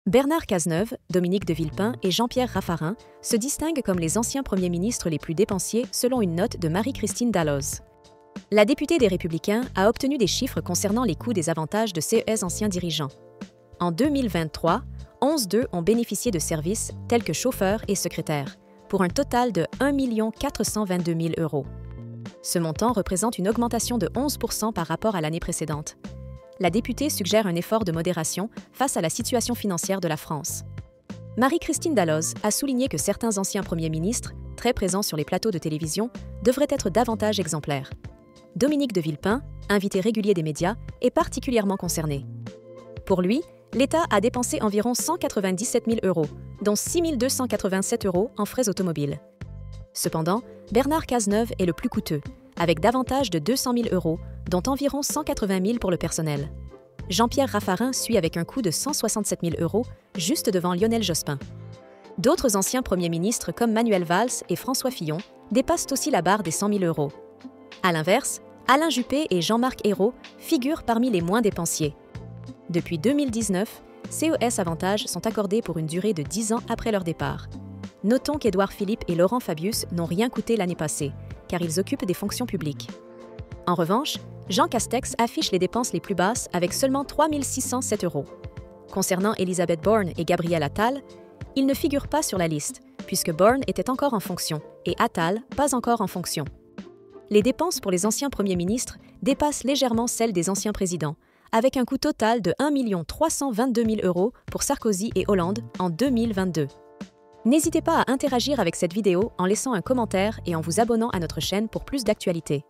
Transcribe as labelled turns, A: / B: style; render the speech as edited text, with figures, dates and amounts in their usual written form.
A: Bernard Cazeneuve, Dominique de Villepin et Jean-Pierre Raffarin se distinguent comme les anciens premiers ministres les plus dépensiers selon une note de Marie-Christine Dalloz. La députée des Républicains a obtenu des chiffres concernant les coûts des avantages de ces anciens dirigeants. En 2023, 11 d'eux ont bénéficié de services tels que chauffeurs et secrétaires, pour un total de 1 422 000 €. Ce montant représente une augmentation de 11 % par rapport à l'année précédente. La députée suggère un effort de modération face à la situation financière de la France. Marie-Christine Dalloz a souligné que certains anciens premiers ministres, très présents sur les plateaux de télévision, devraient être davantage exemplaires. Dominique de Villepin, invité régulier des médias, est particulièrement concerné. Pour lui, l'État a dépensé environ 197 000 €, dont 6 287 € en frais automobiles. Cependant, Bernard Cazeneuve est le plus coûteux, avec davantage de 200 000 €, dont environ 180 000 pour le personnel. Jean-Pierre Raffarin suit avec un coût de 167 000 €, juste devant Lionel Jospin. D'autres anciens premiers ministres comme Manuel Valls et François Fillon dépassent aussi la barre des 100 000 €. À l'inverse, Alain Juppé et Jean-Marc Ayrault figurent parmi les moins dépensiers. Depuis 2019, CES avantages sont accordés pour une durée de 10 ans après leur départ. Notons qu'Édouard Philippe et Laurent Fabius n'ont rien coûté l'année passée, car ils occupent des fonctions publiques. En revanche, Jean Castex affiche les dépenses les plus basses avec seulement 3 607 €. Concernant Elisabeth Borne et Gabriel Attal, ils ne figurent pas sur la liste, puisque Borne était encore en fonction et Attal pas encore en fonction. Les dépenses pour les anciens premiers ministres dépassent légèrement celles des anciens présidents, avec un coût total de 1 322 000 € pour Sarkozy et Hollande en 2022. N'hésitez pas à interagir avec cette vidéo en laissant un commentaire et en vous abonnant à notre chaîne pour plus d'actualités.